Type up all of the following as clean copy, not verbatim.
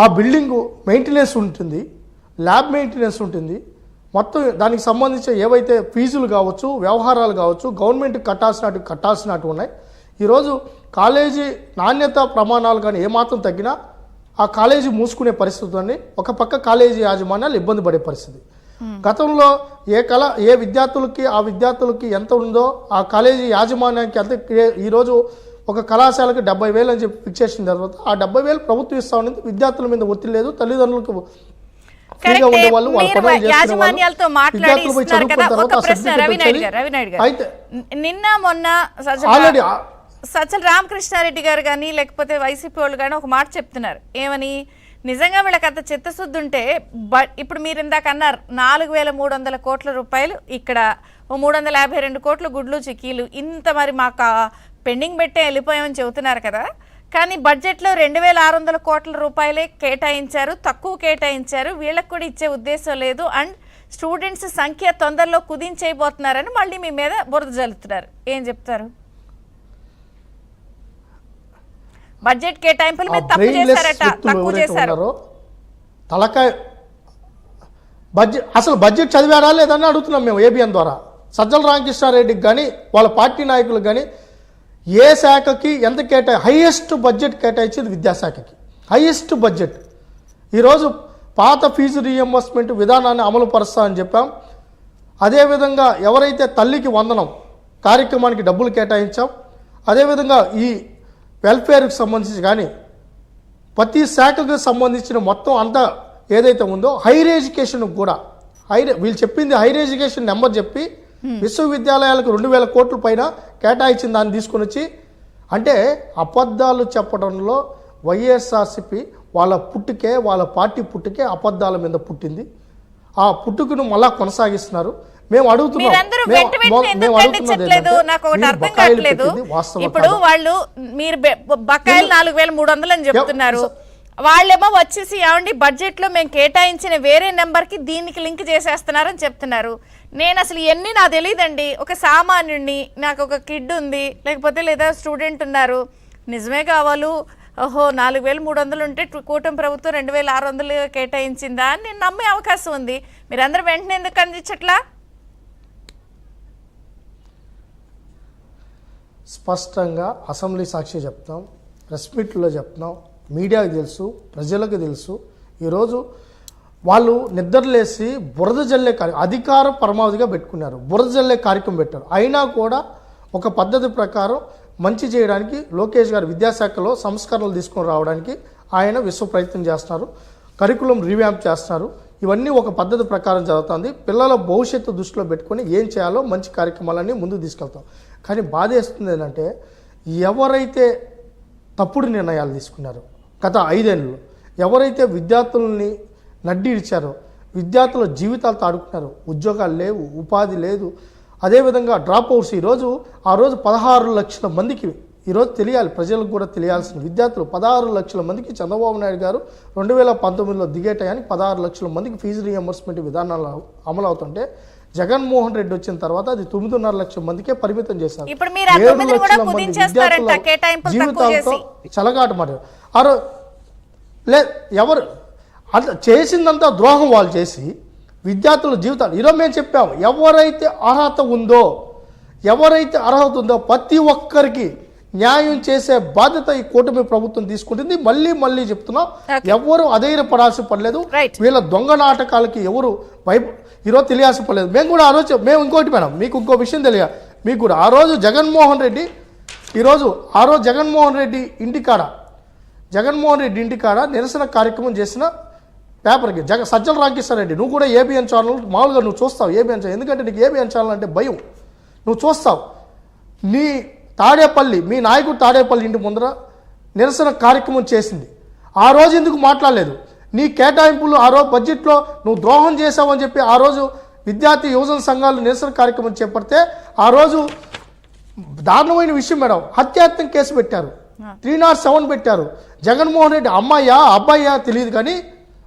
ఆ building maintenance ఉంటుంది, lab maintenance ఉంటుంది, మొత్తం దానికి సంబంధించిన ఏవైతే ఫీజులు కావచ్చు, వ్యవహారాలు కావచ్చు, గవర్నమెంట్ కట్టాల్సినట్టు ఉన్నాయి. ఈరోజు కాలేజీ నాణ్యత ప్రమాణాలు కానీ ఏమాత్రం తగ్గినా ఆ కాలేజీ మూసుకునే పరిస్థితి ఉంది. ఒక పక్క కాలేజీ యాజమాన్యాలు ఇబ్బంది పడే పరిస్థితి. గతంలో ఏ విద్యార్థులకి ఆ విద్యార్థులకి ఎంత ఉందో ఆ కాలేజీ యాజమాన్యానికి ఎంత, ఈరోజు ఒక కళాశాలకు 70,000 అని చెప్పి ఫిక్స్ చేసిన తర్వాత ఆ 70,000 ప్రభుత్వం ఇస్తా ఉన్నది. విద్యార్థుల మీద ఒత్తిడి లేదు, తల్లిదండ్రులకు ఫ్రీగా ఉండేవాళ్ళు, వాళ్ళ పనులు యాజమాన్యాలతో మాట్లాడిస్తున్నారు కదా. ఒక ప్రశ్న రవినాయుడు గారు, అయితే నిన్న మొన్న ఆల్రెడీ సజ్జల రామకృష్ణారెడ్డి గారు కానీ లేకపోతే వైసీపీ వాళ్ళు కానీ ఒక మాట చెప్తున్నారు. ఏమని, నిజంగా వీళ్ళకి అంత చిత్తశుద్ధి ఉంటే ఇప్పుడు మీరు ఇందాక అన్నారు 4,300 కోట్ల రూపాయలు, ఇక్కడ 352 కోట్ల గుడ్లు చిక్కీలు, ఇంత మరి మాకు పెండింగ్ పెట్టే వెళ్ళిపోయామని చెబుతున్నారు కదా. కానీ బడ్జెట్లో 2,600 కోట్ల రూపాయలే కేటాయించారు, తక్కువ కేటాయించారు, వీళ్ళకి కూడా ఇచ్చే ఉద్దేశం లేదు, అండ్ స్టూడెంట్స్ సంఖ్య తొందరలో కుదించైపోతున్నారని మళ్ళీ మీ మీద బురద జల్లుతున్నారు. ఏం చెప్తారు? బడ్జెట్ కేటాయింపులు మీరు తప్పు చేశారట, తక్కువ చేశారు. తలకాయ అసలు బడ్జెట్ చదివారా లేదని అడుగుతున్నాం మేము ఏబిఎన్ ద్వారా. సజ్జల రామకృష్ణారెడ్డికి కానీ వాళ్ళ పార్టీ నాయకులకు కానీ ఏ శాఖకి ఎంత హైయెస్ట్ బడ్జెట్ కేటాయించేది విద్యాశాఖకి, హైయెస్ట్ బడ్జెట్. ఈరోజు పాత ఫీజు రీఎంబర్స్మెంట్ విధానాన్ని అమలు పరుస్తా అని చెప్పాం. అదేవిధంగా ఎవరైతే తల్లికి వందనం కార్యక్రమానికి డబ్బులు కేటాయించాం. అదేవిధంగా ఈ వెల్ఫేర్కి సంబంధించి కానీ ప్రతి శాఖకు సంబంధించిన మొత్తం అంతా ఏదైతే ఉందో హైర్ ఎడ్యుకేషన్కి కూడా వీళ్ళు చెప్పింది హైర్ ఎడ్యుకేషన్ నెంబర్ చెప్పి విశ్వవిద్యాలయాలకు 2,000 కోట్ల పైన కేటాయించిన దాన్ని తీసుకొని వచ్చి, అంటే అబద్ధాలు చెప్పడంలో వైఎస్ఆర్సీపీ వాళ్ళ పార్టీ పుట్టుకే అబద్ధాల మీద పుట్టింది. ఆ పుట్టుకను మళ్ళా కొనసాగిస్తున్నారు. మేము అడుగుతున్నాం, నాకు ఒకటి అర్థం కావట్లేదు. ఇప్పుడు వాళ్ళు మీరు బకాయిలు 4,300 అని చెప్తున్నారు, వాళ్ళేమో వచ్చేసి ఏమండి బడ్జెట్ లో మేము కేటాయించిన వేరే నెంబర్ కి దీనికి లింక్ చేసేస్తున్నారని చెప్తున్నారు. నేను అసలు ఎన్ని నాకు తెలియదండి. ఒక సామాన్యుడిని, నాకు ఒక కిడ్ ఉంది, లేకపోతే లేదా స్టూడెంట్ ఉన్నారు, నిజమే కావాలి, ఓహో 4,300 ఉంటే కూటమి ప్రభుత్వం 2,600 కేటాయించిందా అని నేను నమ్మే అవకాశం ఉంది. మీరందరూ వెంటనే ఎందుకు అందించట్లా? స్పష్టంగా అసెంబ్లీ సాక్షి చెప్తాం, ప్రెస్ మీట్లో చెప్తాం, మీడియాకు తెలుసు, ప్రజలకు తెలుసు. ఈరోజు వాళ్ళు నిద్రలేసి బురద జల్లే అధికార పరమావధిగా పెట్టుకున్నారు, బురద జల్లే కార్యక్రమం పెట్టారు. అయినా కూడా ఒక పద్ధతి ప్రకారం మంచి చేయడానికి లోకేష్ గారు విద్యాశాఖలో సంస్కరణలు తీసుకొని రావడానికి ఆయన విశ్వ ప్రయత్నం చేస్తున్నారు, కరికులం రీవ్యాంప్ చేస్తున్నారు. ఇవన్నీ ఒక పద్ధతి ప్రకారం జరుగుతుంది. పిల్లల భవిష్యత్తు దృష్టిలో పెట్టుకొని ఏం చేయాలో మంచి కార్యక్రమాలన్నీ ముందుకు తీసుకెళ్తాం. కానీ బాధేస్తుంది ఏంటంటే ఎవరైతే తప్పుడు నిర్ణయాలు తీసుకున్నారో గత 5 ఏళ్ళలో, ఎవరైతే విద్యార్థులని నడ్డి ఇచ్చారో, విద్యార్థుల జీవితాలతో ఆడుకున్నారో, ఉద్యోగాలు లేవు, ఉపాధి లేదు, అదేవిధంగా డ్రాప్ అవుట్స్ ఆ రోజు 16 లక్షల మందికి, ఈరోజు తెలియాలి, ప్రజలకు కూడా తెలియాల్సిన విద్యార్థులు 16 లక్షల మందికి చంద్రబాబు నాయుడు గారు 2019లో దిగే టయానికి 16 లక్షల మందికి ఫీజు రీఎంబర్స్మెంట్ విధానాలు అమలు అవుతుంటే జగన్మోహన్ రెడ్డి వచ్చిన తర్వాత అది 9.5 లక్షల మందికే పరిమితం చేశారు. 7 లక్షల మంది విద్యార్థుల జీవితాలతో చలగాటమారు. ఎవరు అట్లా చేసిందంతా ద్రోహం వాళ్ళు చేసి విద్యార్థుల జీవితాలు. ఈరోజు మేము చెప్పాము, ఎవరైతే అర్హత ఉందో ప్రతి ఒక్కరికి న్యాయం చేసే బాధ్యత ఈ కూటమి ప్రభుత్వం తీసుకుంటుంది. మళ్ళీ చెప్తున్నాం, ఎవరు అధైర్యపడాల్సి పడలేదు. వీళ్ళ దొంగ నాటకాలకి ఎవరు ఈరోజు తెలియాల్సి పడలేదు. మేము కూడా మేము ఇంకోటి మేడం, మీకు ఇంకో విషయం తెలియ, మీకు కూడా ఆ రోజు జగన్మోహన్ రెడ్డి ఇంటికాడ నిరసన కార్యక్రమం చేసిన పేపర్కి సజ్జల రామకృష్ణారెడ్డి, నువ్వు కూడా ఏబిఎన్ ఛానల్ మామూలుగా నువ్వు చూస్తావు, ఏబిఎన్ ఛానల్, ఎందుకంటే నీకు ఏబిఎన్ ఛానల్ అంటే భయం, నువ్వు చూస్తావు. మీ నాయకుడు తాడేపల్లి ఇంటి ముందర నిరసన కార్యక్రమం చేసింది. ఆ రోజు ఎందుకు మాట్లాడలేదు? నీ కేటాయింపులు ఆ రోజు బడ్జెట్లో నువ్వు ద్రోహం చేసావని చెప్పి ఆ రోజు విద్యార్థి యువజన సంఘాలు నిరసన కార్యక్రమం చేపడితే ఆ రోజు దారుణమైన విషయం మేడం, హత్యాయత్నం కేసు పెట్టారు, 307 పెట్టారు. జగన్మోహన్ రెడ్డి అమ్మాయ్యా అబ్బాయ్యా తెలియదు కానీ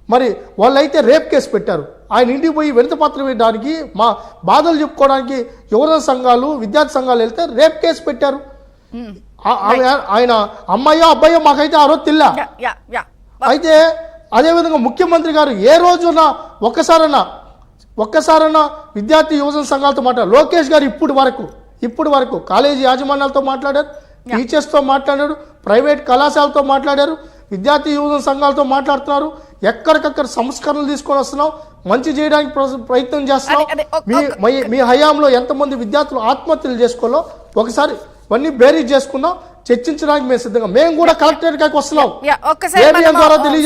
మరి వాళ్ళైతే రేప్ కేసు పెట్టారు. ఆయన ఇంటికి పోయి వినతిపత్రం వేయడానికి, మా బాధలు చెప్పుకోవడానికి యువజన సంఘాలు విద్యార్థి సంఘాలు వెళ్తే రేప్ కేసు పెట్టారు. ఆయన అమ్మాయో అబ్బాయో మాకైతే ఆ రోజు తెల్లా. అయితే అదేవిధంగా ముఖ్యమంత్రి గారు ఏ రోజున ఒక్కసారన్నా విద్యార్థి యువజన సంఘాలతో మాట్లాడారు. లోకేష్ గారు ఇప్పుడు వరకు కాలేజీ యాజమాన్యాలతో మాట్లాడారు, టీచర్స్తో మాట్లాడారు, ప్రైవేట్ కళాశాలతో మాట్లాడారు, విద్యార్థి యువజన సంఘాలతో మాట్లాడుతున్నారు. ఎక్కడికక్కడ సంస్కరణలు తీసుకొని వస్తున్నాం, మంచి చేయడానికి ప్రయత్నం చేస్తున్నాం. మీ హయాంలో ఎంతమంది విద్యార్థులు ఆత్మహత్యలు చేసుకోవాలో ఒకసారి ఇవన్నీ బేరీజ్ చేసుకుందాం, చర్చించడానికి మేము సిద్ధంగా. మేము కూడా కలెక్టరేట్ వస్తున్నాం. ఒక్కసారి